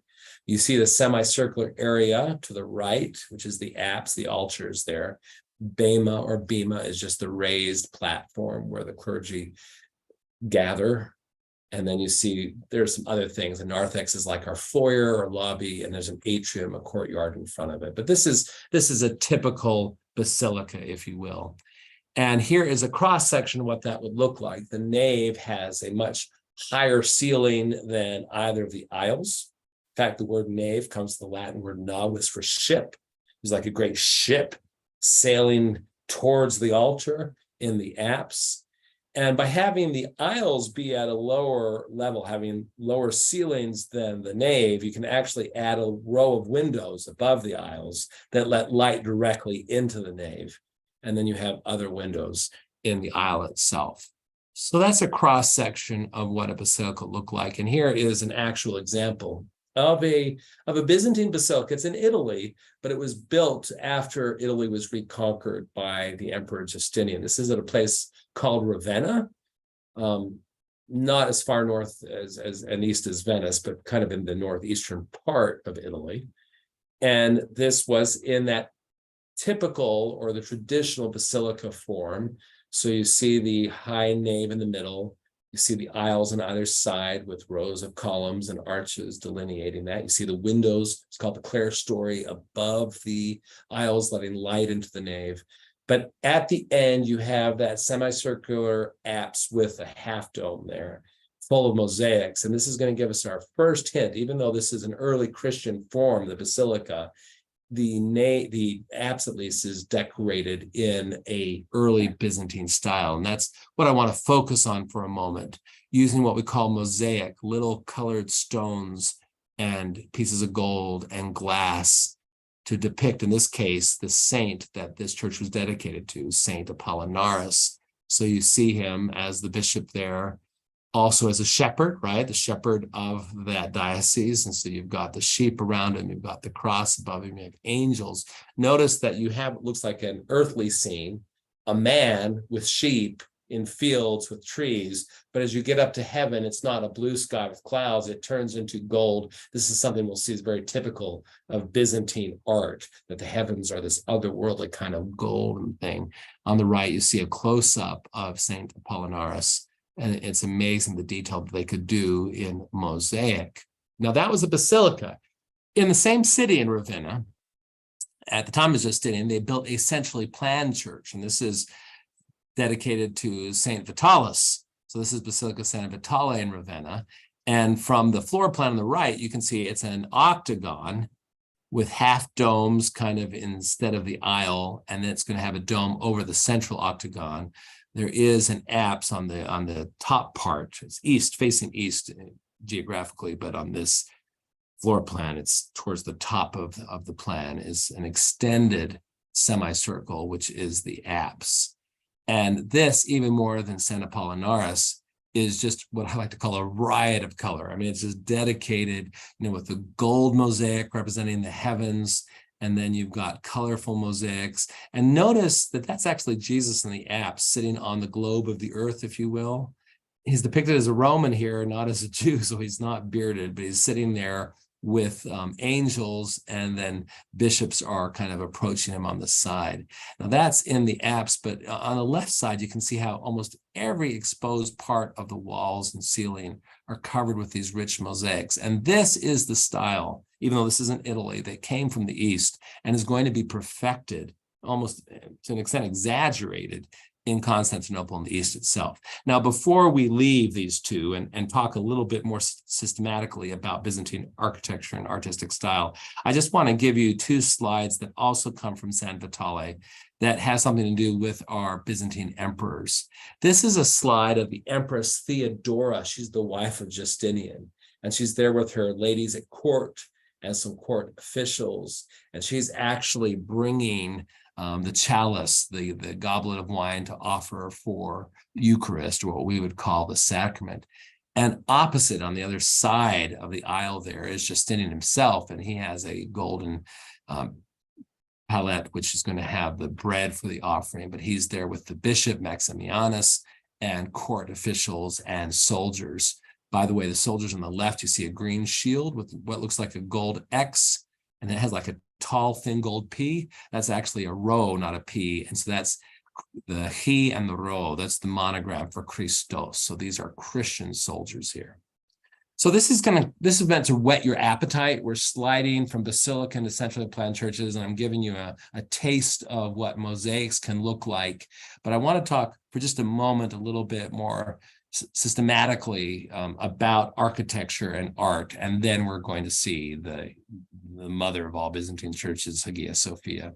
You see the semicircular area to the right, which is the apse, the altar is there. Bema or bema is just the raised platform where the clergy gather. And then you see there's some other things. The narthex is like our foyer or lobby, and there's an atrium, a courtyard in front of it. But this is a typical basilica, if you will. And here is a cross section of what that would look like. The nave has a much higher ceiling than either of the aisles. In fact, the word nave comes from the Latin word navis for ship. It's like a great ship sailing towards the altar in the apse. And by having the aisles be at a lower level, having lower ceilings than the nave, you can actually add a row of windows above the aisles that let light directly into the nave. And then you have other windows in the aisle itself. So that's a cross section of what a basilica looked like. And here is an actual example of a Byzantine basilica. It's in Italy, but it was built after Italy was reconquered by the Emperor Justinian. This is at a place called Ravenna, not as far north and east as Venice, but kind of in the northeastern part of Italy. And this was in that typical or the traditional basilica form. So you see the high nave in the middle. You see the aisles on either side with rows of columns and arches delineating that. You see the windows, it's called the clerestory, above the aisles, letting light into the nave. But at the end, you have that semicircular apse with a half dome there, full of mosaics. And this is going to give us our first hint, even though this is an early Christian form, the basilica, the apse at least is decorated in a early Byzantine style. And that's what I want to focus on for a moment, using what we call mosaic, little colored stones and pieces of gold and glass to depict, in this case, the saint that this church was dedicated to, Saint Apollinaris. So you see him as the bishop there, also as a shepherd, right? The shepherd of that diocese. And so you've got the sheep around him, you've got the cross above him, you have angels. Notice that you have, it looks like an earthly scene, a man with sheep in fields with trees. But as you get up to heaven, it's not a blue sky with clouds, it turns into gold. This is something we'll see is very typical of Byzantine art, that the heavens are this otherworldly kind of golden thing. On the right, you see a close-up of Saint Apollinaris. And it's amazing the detail that they could do in mosaic. Now, that was a basilica. In the same city in Ravenna, at the time of Justinian, they built a centrally planned church. And this is dedicated to Saint Vitalis. So this is Basilica Santa Vitale in Ravenna. And from the floor plan on the right, you can see it's an octagon with half domes kind of instead of the aisle. And then it's going to have a dome over the central octagon. There is an apse on the top part. It's east, facing east geographically, but on this floor plan, it's towards the top of the plan is an extended semicircle, which is the apse. And this, even more than Saint Apollinaris, is just what I like to call a riot of color. I mean, it's just dedicated, with the gold mosaic representing the heavens. And then you've got colorful mosaics. And notice that that's actually Jesus in the apse sitting on the globe of the earth, if you will. He's depicted as a Roman here, not as a Jew, so he's not bearded, but he's sitting there with angels, and then bishops are kind of approaching him on the side. Now that's in the apse, but on the left side, you can see how almost every exposed part of the walls and ceiling are covered with these rich mosaics. And this is the style, even though this isn't Italy, that came from the East and is going to be perfected, almost to an extent exaggerated, in Constantinople and the East itself. Now, before we leave these two and talk a little bit more systematically about Byzantine architecture and artistic style, I just want to give you two slides that also come from San Vitale that has something to do with our Byzantine emperors. This is a slide of the Empress Theodora. She's the wife of Justinian, and she's there with her ladies at court and some court officials, and she's actually bringing the chalice, the goblet of wine to offer for Eucharist, or what we would call the sacrament. And opposite, on the other side of the aisle there, is Justinian himself, and he has a golden palette, which is going to have the bread for the offering, but he's there with the bishop, Maximianus, and court officials and soldiers. By the way, the soldiers on the left, you see a green shield with what looks like a gold X, and it has like a tall, thin gold P. That's actually a rho, not a P. And so that's the he and the rho. That's the monogram for Christos. So these are Christian soldiers here. So this is meant to whet your appetite. We're sliding from basilica into centrally planned churches, and I'm giving you a taste of what mosaics can look like. But I want to talk for just a moment a little bit more systematically about architecture and art, and then we're going to see the mother of all Byzantine churches, Hagia Sophia.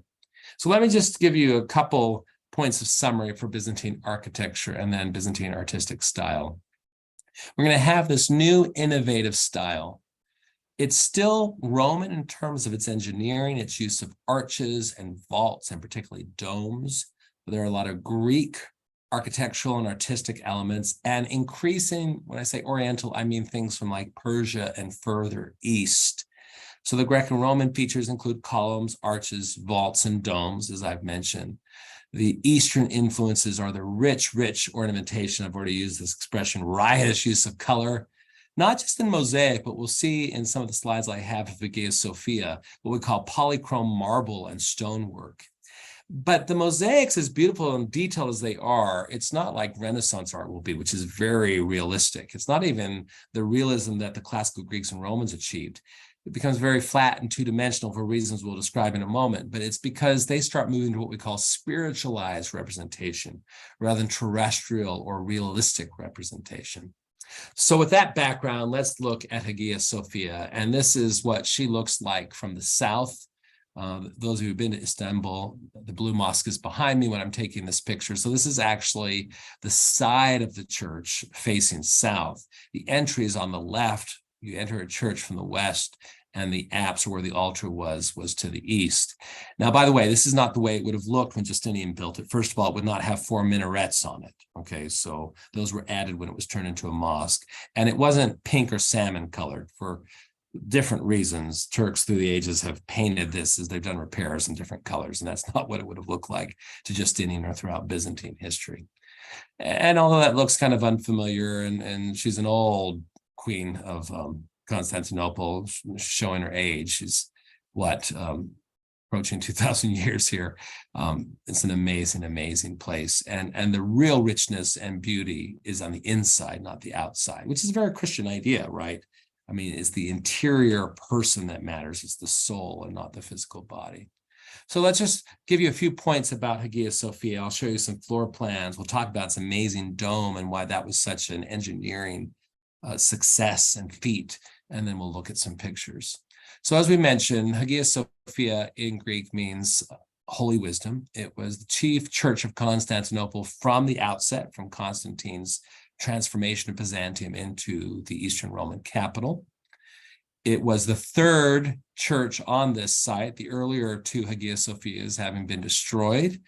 So let me just give you a couple points of summary for Byzantine architecture and then Byzantine artistic style. We're going to have this new innovative style. It's still Roman in terms of its engineering, its use of arches and vaults, and particularly domes. There are a lot of Greek architectural and artistic elements, and increasing, when I say Oriental, I mean things from like Persia and further east. So the Greco-Roman features include columns, arches, vaults, and domes, as I've mentioned. The Eastern influences are the rich ornamentation. I've already used this expression, riotous use of color, not just in mosaic, but we'll see in some of the slides I have of Hagia Sophia, what we call polychrome marble and stonework. But the mosaics, as beautiful and detailed as they are, it's not like Renaissance art will be, which is very realistic. It's not even the realism that the classical Greeks and Romans achieved. It becomes very flat and two-dimensional for reasons we'll describe in a moment, but it's because they start moving to what we call spiritualized representation rather than terrestrial or realistic representation. So with that background, let's look at Hagia Sophia, and this is what she looks like from the south. Those of you who've been to Istanbul, the Blue Mosque is behind me when I'm taking this picture. So this is actually the side of the church facing south. The entry is on the left. You enter a church from the west, and the apse, where the altar was to the east. Now, by the way, this is not the way it would have looked when Justinian built it. First of all, it would not have 4 minarets on it. Okay, so those were added when it was turned into a mosque. And it wasn't pink or salmon colored for different reasons. Turks through the ages have painted this as they've done repairs in different colors, and that's not what it would have looked like to Justinian or throughout Byzantine history. And although that looks kind of unfamiliar, and she's an old queen of Constantinople, showing her age. She's approaching 2,000 years here. It's an amazing place. And the real richness and beauty is on the inside, not the outside, which is a very Christian idea, right? I mean, it's the interior person that matters. It's the soul and not the physical body. So let's just give you a few points about Hagia Sophia. I'll show you some floor plans. We'll talk about its amazing dome and why that was such an engineering success and feat, and then we'll look at some pictures. So as we mentioned, Hagia Sophia in Greek means holy wisdom. It was the chief church of Constantinople from the outset, from Constantine's transformation of Byzantium into the Eastern Roman capital. It was the third church on this site, the earlier two Hagia Sophias having been destroyed.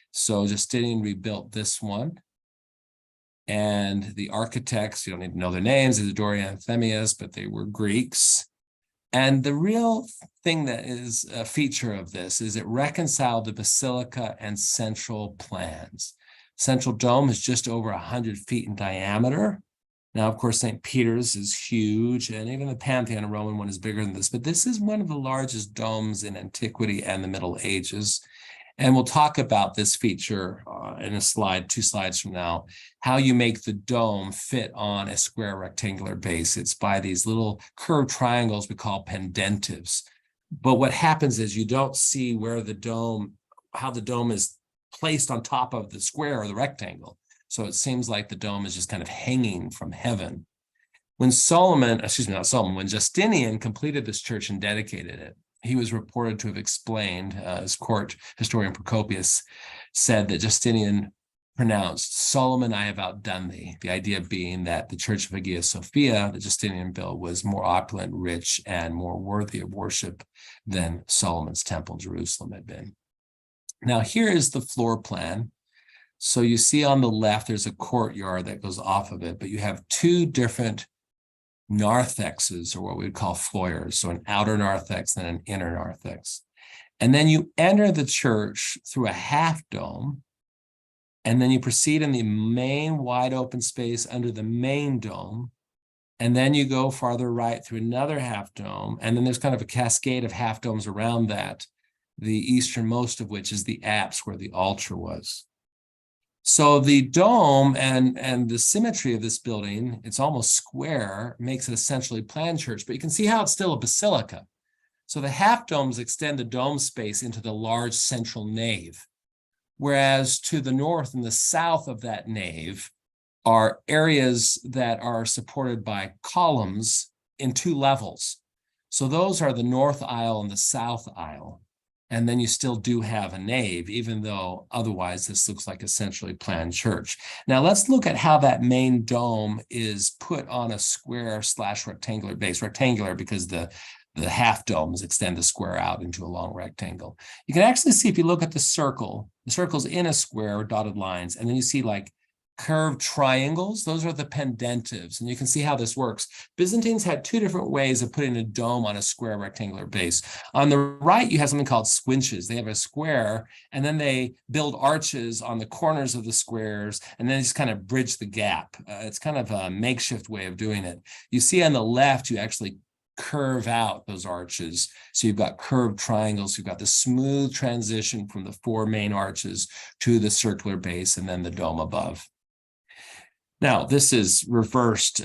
So Justinian rebuilt this one. And the architects, you don't need to know their names, Isidore and Anthemius, but they were Greeks. And the real thing that is a feature of this is it reconciled the basilica and central plans. Central dome is just over 100 feet in diameter. Now, of course, St. Peter's is huge, and even the Pantheon, a Roman one, is bigger than this. But this is one of the largest domes in antiquity and the Middle Ages. And we'll talk about this feature in a slide, 2 slides from now, how you make the dome fit on a square rectangular base. It's by these little curved triangles we call pendentives. But what happens is you don't see where the dome, how the dome is placed on top of the square or the rectangle. So it seems like the dome is just kind of hanging from heaven. When when Justinian completed this church and dedicated it, he was reported to have explained, his court historian Procopius said that Justinian pronounced, "Solomon, I have outdone thee." The idea being that the church of Hagia Sophia, that Justinian built, was more opulent, rich, and more worthy of worship than Solomon's temple in Jerusalem had been. Now, here is the floor plan. So you see on the left, there's a courtyard that goes off of it, but you have 2 different narthexes, or what we would call foyers, so an outer narthex and an inner narthex. And then you enter the church through a half dome, and then you proceed in the main wide open space under the main dome, and then you go farther right through another half dome, and then there's kind of a cascade of half domes around that, the easternmost of which is the apse where the altar was. So the dome and the symmetry of this building, it's almost square, makes it essentially planned church, but you can see how it's still a basilica. So the half domes extend the dome space into the large central nave, whereas to the north and the south of that nave are areas that are supported by columns in 2 levels. So those are the north aisle and the south aisle. And then you still do have a nave, even though otherwise this looks like a centrally planned church. Now let's look at how that main dome is put on a square/rectangular base. Rectangular because the half domes extend the square out into a long rectangle. You can actually see if you look at the circle's in a square with dotted lines, and then you see like curved triangles. Those are the pendentives, and you can see how this works. Byzantines had two different ways of putting a dome on a square rectangular base. On the right, you have something called squinches. They have a square, and then they build arches on the corners of the squares, and then just kind of bridge the gap. It's kind of a makeshift way of doing it. You see on the left, you actually curve out those arches. So you've got curved triangles. You've got the smooth transition from the four main arches to the circular base and then the dome above. Now, this is reversed.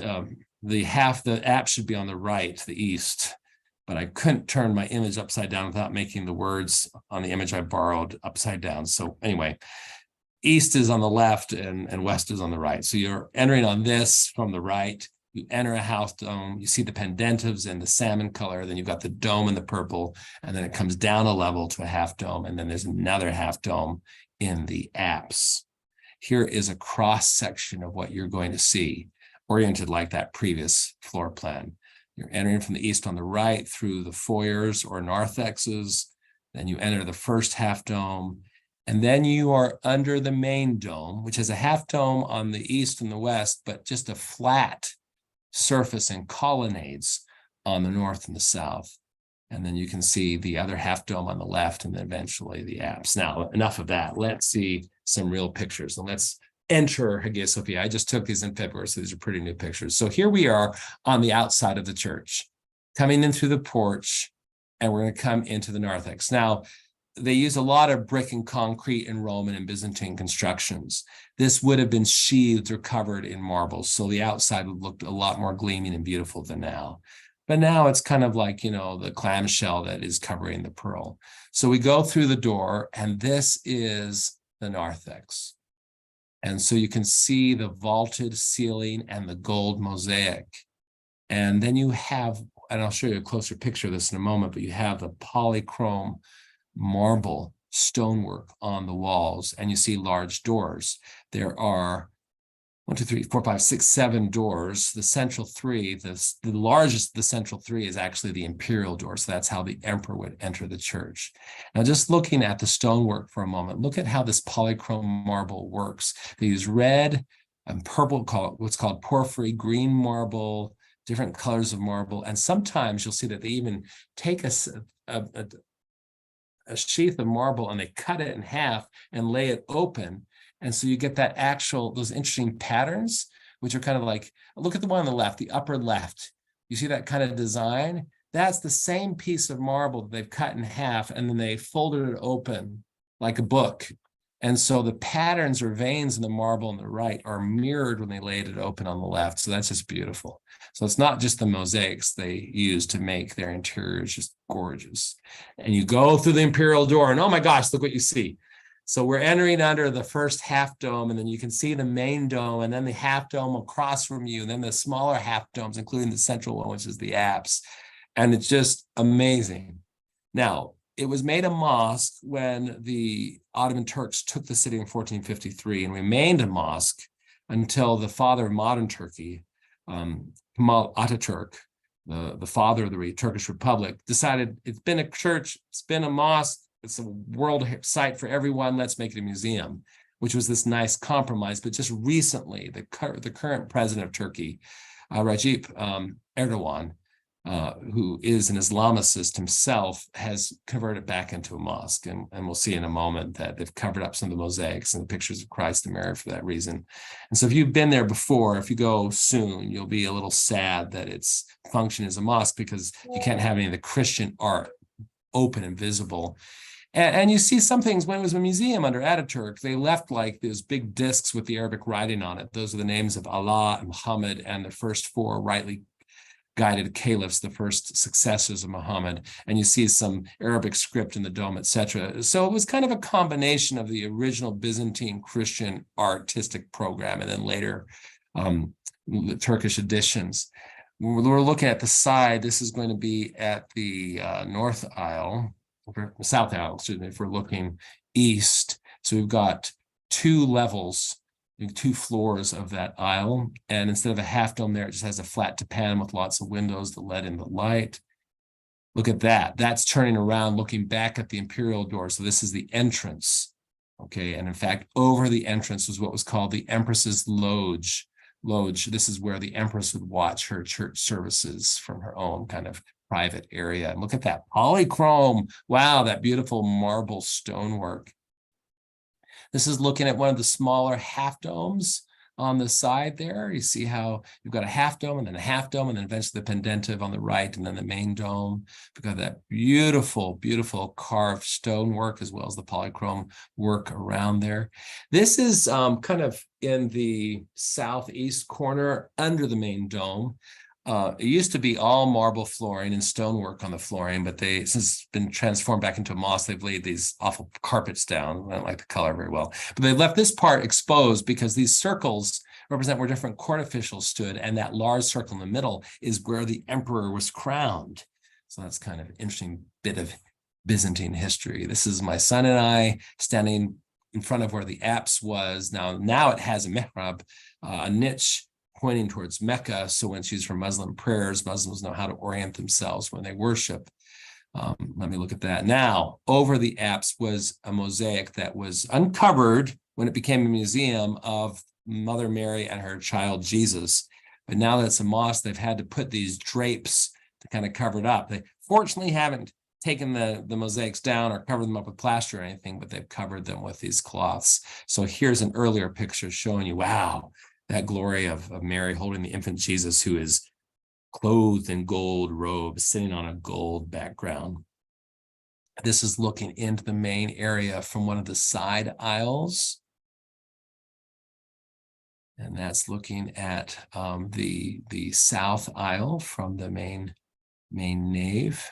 The apse should be on the right, the east, but I couldn't turn my image upside down without making the words on the image I borrowed upside down. So anyway, east is on the left and west is on the right. So you're entering on this from the right. You enter a house dome, you see the pendentives in the salmon color, then you've got the dome in the purple, and then it comes down a level to a half dome, and then there's another half dome in the apse. Here is a cross section of what you're going to see, oriented like that previous floor plan. You're entering from the east on the right through the foyers or narthexes, then you enter the first half dome, and then you are under the main dome, which has a half dome on the east and the west, but just a flat surface and colonnades on the north and the south. And then you can see the other half dome on the left and then eventually the apse. Now, enough of that. Let's see some real pictures and let's enter Hagia Sophia. I just took these in February, so these are pretty new pictures. So here we are on the outside of the church, coming in through the porch, and we're going to come into the narthex. Now, they use a lot of brick and concrete in Roman and Byzantine constructions. This would have been sheathed or covered in marble, so the outside would look a lot more gleaming and beautiful than now. But now it's kind of like, you know, the clamshell that is covering the pearl. So we go through the door, and this is the narthex. And so you can see the vaulted ceiling and the gold mosaic. And then you have, and I'll show you a closer picture of this in a moment, but you have the polychrome marble stonework on the walls, and you see large doors. There are 1, 2, 3, 4, 5, 6, 7 doors. The central three, the largest of the central three is actually the imperial door. So that's how the emperor would enter the church. Now, just looking at the stonework for a moment, look at how this polychrome marble works. They use red and purple, what's called porphyry, green marble, different colors of marble. And sometimes you'll see that they even take a sheath of marble and they cut it in half and lay it open. And so you get that those interesting patterns, which are kind of like, look at the one on the left, the upper left. You see that kind of design? That's the same piece of marble that they've cut in half, and then they folded it open like a book. And so the patterns or veins in the marble on the right are mirrored when they laid it open on the left. So that's just beautiful. So it's not just the mosaics they use to make their interiors just gorgeous. And you go through the imperial door, and oh my gosh, look what you see. So we're entering under the first half dome, and then you can see the main dome, and then the half dome across from you, and then the smaller half domes, including the central one, which is the apse. And it's just amazing. Now, it was made a mosque when the Ottoman Turks took the city in 1453 and remained a mosque until the father of modern Turkey, Kemal Ataturk, the father of the Turkish Republic, decided it's been a church, it's been a mosque, it's a world site for everyone, let's make it a museum, which was this nice compromise. But just recently, the current president of Turkey, Recep Erdogan, who is an Islamicist himself, has converted it back into a mosque. And we'll see in a moment that they've covered up some of the mosaics and the pictures of Christ and Mary for that reason. And so if you've been there before, if you go soon, you'll be a little sad that its function as a mosque, because you can't have any of the Christian art open and visible. And you see some things. When it was a museum under Ataturk, they left like those big discs with the Arabic writing on it. Those are the names of Allah and Muhammad and the first 4 rightly guided caliphs, the first successors of Muhammad. And you see some Arabic script in the dome, etc. So it was kind of a combination of the original Byzantine Christian artistic program and then later the Turkish editions. We're looking at the side. This is going to be at the north aisle. south aisle, excuse me, if we're looking east. So we've got two levels, two floors of that aisle. And instead of a half dome there, it just has a flat tympanum with lots of windows that let in the light. Look at that. That's turning around, looking back at the imperial door. So this is the entrance. Okay. And in fact, over the entrance was what was called the Empress's Lodge. This is where the Empress would watch her church services from her own kind of private area. And look at that polychrome. Wow, that beautiful marble stonework. This is looking at one of the smaller half domes on the side there. You see how you've got a half dome and then a half dome and then eventually the pendentive on the right and then the main dome. We've got that beautiful, beautiful carved stonework as well as the polychrome work around there. This is kind of in the southeast corner under the main dome. It used to be all marble flooring and stonework on the flooring, but since it's been transformed back into a mosque, they've laid these awful carpets down. I don't like the color very well, but they left this part exposed because these circles represent where different court officials stood, and that large circle in the middle is where the emperor was crowned. So that's kind of an interesting bit of Byzantine history. This is my son and I standing in front of where the apse was. Now it has a mihrab, a niche pointing towards Mecca. So when it's used for Muslim prayers, Muslims know how to orient themselves when they worship. Let me look at that. Now, over the apse was a mosaic that was uncovered when it became a museum of Mother Mary and her child Jesus. But now that it's a mosque, they've had to put these drapes to kind of cover it up. They fortunately haven't taken the mosaics down or covered them up with plaster or anything, but they've covered them with these cloths. So here's an earlier picture showing you, wow, that glory of Mary holding the infant Jesus, who is clothed in gold robes, sitting on a gold background. This is looking into the main area from one of the side aisles. And that's looking at the south aisle from the main nave.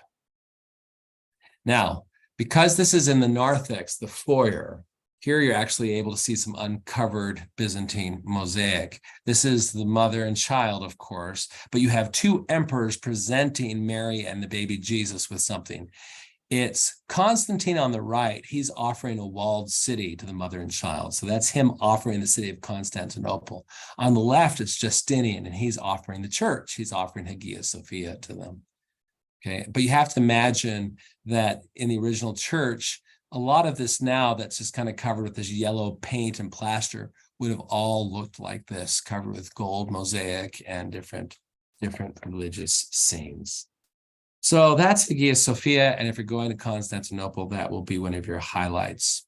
Now, because this is in the narthex, the foyer, here you're actually able to see some uncovered Byzantine mosaic. This is the mother and child, of course, but you have two emperors presenting Mary and the baby Jesus with something. It's Constantine on the right. He's offering a walled city to the mother and child. So that's him offering the city of Constantinople. On the left, it's Justinian, and he's offering the church. He's offering Hagia Sophia to them. Okay, but you have to imagine that in the original church, a lot of this now that's just kind of covered with this yellow paint and plaster would have all looked like this, covered with gold mosaic and different religious scenes. So that's Hagia Sophia, and if you're going to Constantinople, that will be one of your highlights.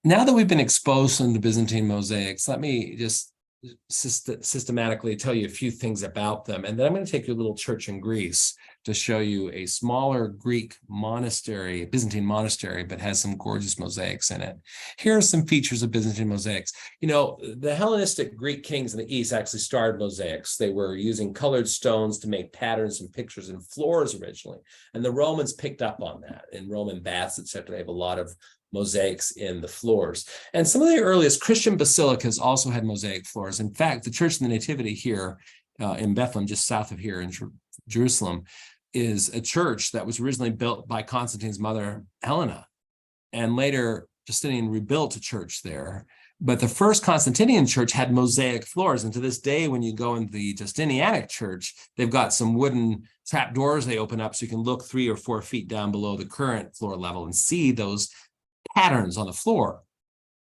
Now that we've been exposed to the Byzantine mosaics, let me just systematically tell you a few things about them, and then I'm going to take you a little church in Greece to show you a smaller Greek monastery, Byzantine monastery, but has some gorgeous mosaics in it. Here are some features of Byzantine mosaics. You know, the Hellenistic Greek kings in the East actually started mosaics. They were using colored stones to make patterns and pictures in floors originally, and the Romans picked up on that. In Roman baths, etc., they have a lot of mosaics in the floors. And some of the earliest Christian basilicas also had mosaic floors. In fact, the Church of the Nativity here in Bethlehem, just south of here in Jerusalem, is a church that was originally built by Constantine's mother, Helena. And later, Justinian rebuilt a church there. But the first Constantinian church had mosaic floors. And to this day, when you go in the Justinianic church, they've got some wooden trap doors they open up so you can look 3 or 4 feet down below the current floor level and see those patterns on the floor.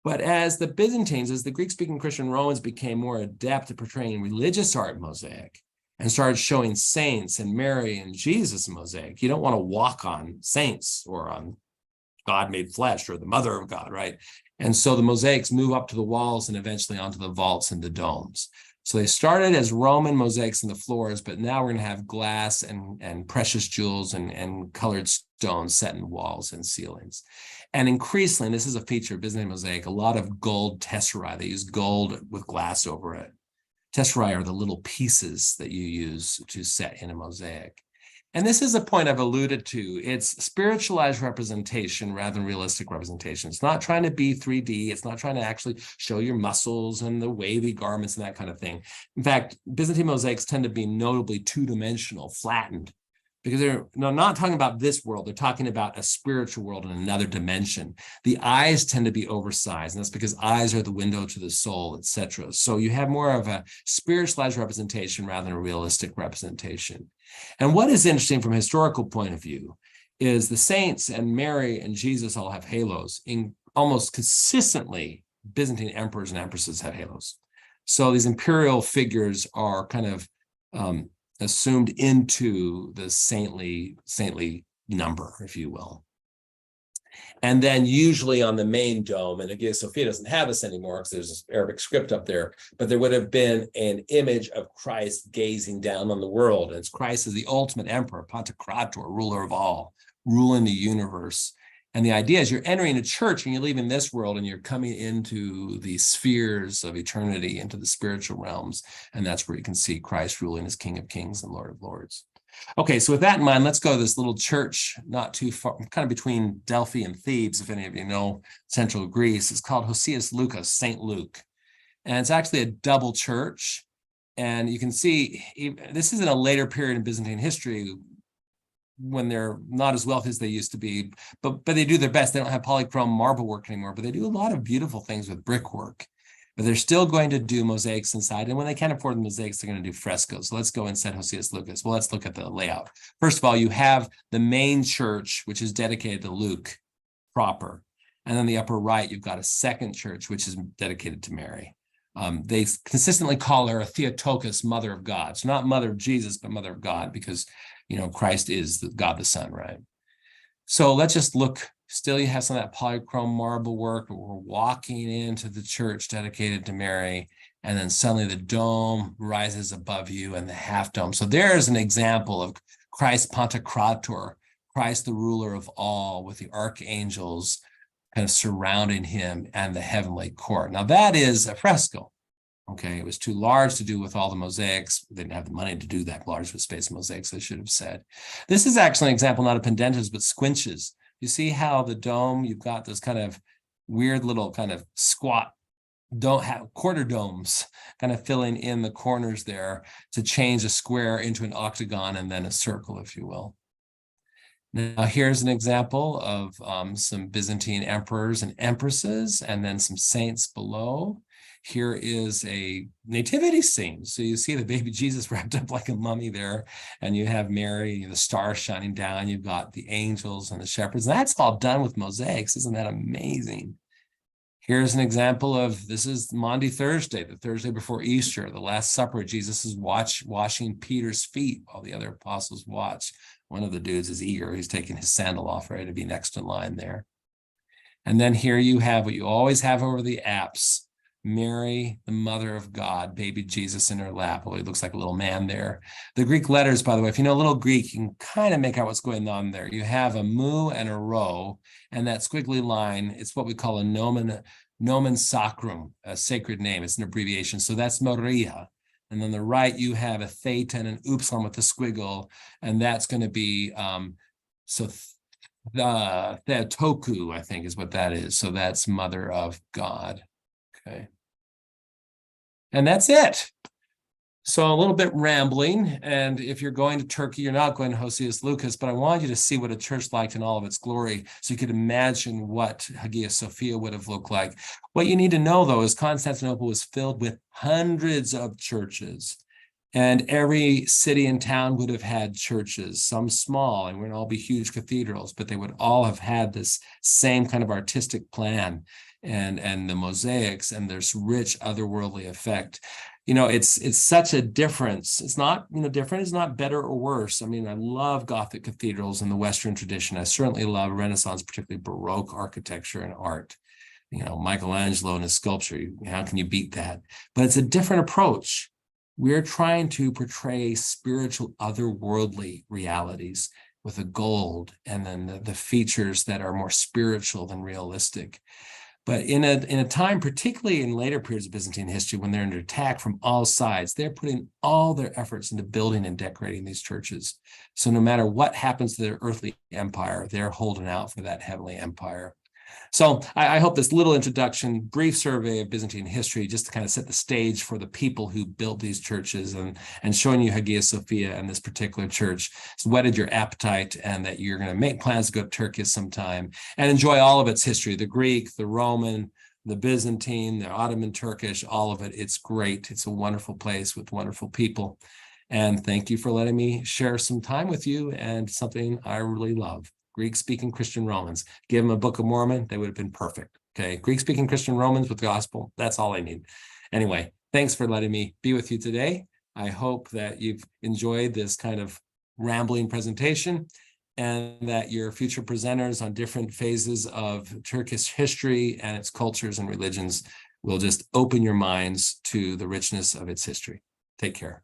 But as the Byzantines, as the Greek-speaking Christian Romans became more adept at portraying religious art mosaic and started showing saints and Mary and Jesus mosaic, you don't want to walk on saints or on God made flesh or the mother of God, right? And so the mosaics move up to the walls and eventually onto the vaults and the domes. So they started as Roman mosaics in the floors, but now we're going to have glass and precious jewels and colored stones set in walls and ceilings. And increasingly, this is a feature of Byzantine mosaic, a lot of gold tesserae. They use gold with glass over it. Tesserae are the little pieces that you use to set in a mosaic. And this is a point I've alluded to. It's spiritualized representation rather than realistic representation. It's not trying to be 3D. It's not trying to actually show your muscles and the wavy garments and that kind of thing. In fact, Byzantine mosaics tend to be notably two-dimensional, flattened. because they're not talking about this world. They're talking about a spiritual world in another dimension. The eyes tend to be oversized, and that's because eyes are the window to the soul, etc. So you have more of a spiritualized representation rather than a realistic representation. And what is interesting from a historical point of view is the saints and Mary and Jesus all have halos. In almost consistently, Byzantine emperors and empresses have halos. So these imperial figures are kind of assumed into the saintly number, if you will. And then usually on the main dome, and Hagia Sophia doesn't have this anymore because there's this Arabic script up there, but there would have been an image of Christ gazing down on the world. And it's Christ as the ultimate emperor, Pantocrator, ruler of all, ruling the universe. And the idea is you're entering a church and you're leaving this world and you're coming into the spheres of eternity, into the spiritual realms. And that's where you can see Christ ruling as King of Kings and Lord of Lords. Okay, so with that in mind, let's go to this little church not too far, kind of between Delphi and Thebes, if any of you know central Greece. It's called Hosius Lucas, St. Luke. And it's actually a double church. And you can see this is in a later period in Byzantine history when they're not as wealthy as they used to be, but they do their best. They don't have polychrome marble work anymore, but they do a lot of beautiful things with brickwork. But they're still going to do mosaics inside. And when they can't afford the mosaics, they're going to do frescoes. So let's go inside Hosius Lucas. Well, let's look at the layout. First of all, you have the main church, which is dedicated to Luke proper. And then the upper right, you've got a second church, which is dedicated to Mary. They consistently call her a Theotokos, Mother of God. So not Mother of Jesus, but Mother of God, because Christ is God the Son, right? So let's just look. Still, you have some of that polychrome marble work, but we're walking into the church dedicated to Mary, and then suddenly the dome rises above you and the half dome. So there's an example of Christ Pantocrator, Christ the ruler of all, with the archangels kind of surrounding him and the heavenly court. Now that is a fresco. Okay, it was too large to do with all the mosaics. They didn't have the money to do that large with space mosaics, I should have said. This is actually an example not of pendentas, but squinches. You see how the dome, you've got those kind of weird little kind of squat, don't have quarter domes kind of filling in the corners there to change a square into an octagon and then a circle, if you will. Now, here's an example of some Byzantine emperors and empresses, and then some saints below. Here is a nativity scene. So you see the baby Jesus wrapped up like a mummy there, and you have Mary, the star shining down. You've got the angels and the shepherds. That's all done with mosaics. Isn't that amazing? Here's an example of, this is Maundy Thursday, the Thursday before Easter, the Last Supper. Jesus is washing Peter's feet while the other apostles watch. One of the dudes is eager. He's taking his sandal off, ready to be next in line there. And then here you have what you always have over the apse. Mary, the mother of God, baby Jesus in her lap. Well, he looks like a little man there. The Greek letters, by the way, if you know a little Greek, you can kind of make out what's going on there. You have a mu and a rho, and that squiggly line, it's what we call a nomen sacrum, a sacred name. It's an abbreviation. So that's Maria. And on the right, you have a theta and an upsilon with the squiggle, and that's going to be, the Theotoku, I think is what that is. So that's Mother of God. Okay. And that's it. So a little bit rambling. And if you're going to Turkey, you're not going to Hosius Lucas, but I want you to see what a church liked in all of its glory, so you could imagine what Hagia Sophia would have looked like. What you need to know, though, is Constantinople was filled with hundreds of churches. And every city and town would have had churches, some small, and wouldn't all be huge cathedrals, but they would all have had this same kind of artistic plan and the mosaics and this rich otherworldly effect. It's such a difference. It's not, different is not better or worse. I mean, I love Gothic cathedrals in the Western tradition. I certainly love Renaissance, particularly Baroque architecture and art. Michelangelo and his sculpture, how can you beat that? But it's a different approach. We're trying to portray spiritual otherworldly realities with the gold and then the features that are more spiritual than realistic. But in a time, particularly in later periods of Byzantine history, when they're under attack from all sides, they're putting all their efforts into building and decorating these churches. So no matter what happens to their earthly empire, they're holding out for that heavenly empire. So I hope this little introduction, brief survey of Byzantine history, just to kind of set the stage for the people who built these churches and showing you Hagia Sophia and this particular church has whetted your appetite, and that you're going to make plans to go to Turkey sometime and enjoy all of its history, the Greek, the Roman, the Byzantine, the Ottoman Turkish, all of it. It's great. It's a wonderful place with wonderful people. And thank you for letting me share some time with you and something I really love. Greek-speaking Christian Romans. Give them a Book of Mormon, they would have been perfect. Okay, Greek-speaking Christian Romans with gospel, that's all I need. Anyway, thanks for letting me be with you today. I hope that you've enjoyed this kind of rambling presentation, and that your future presenters on different phases of Turkish history and its cultures and religions will just open your minds to the richness of its history. Take care.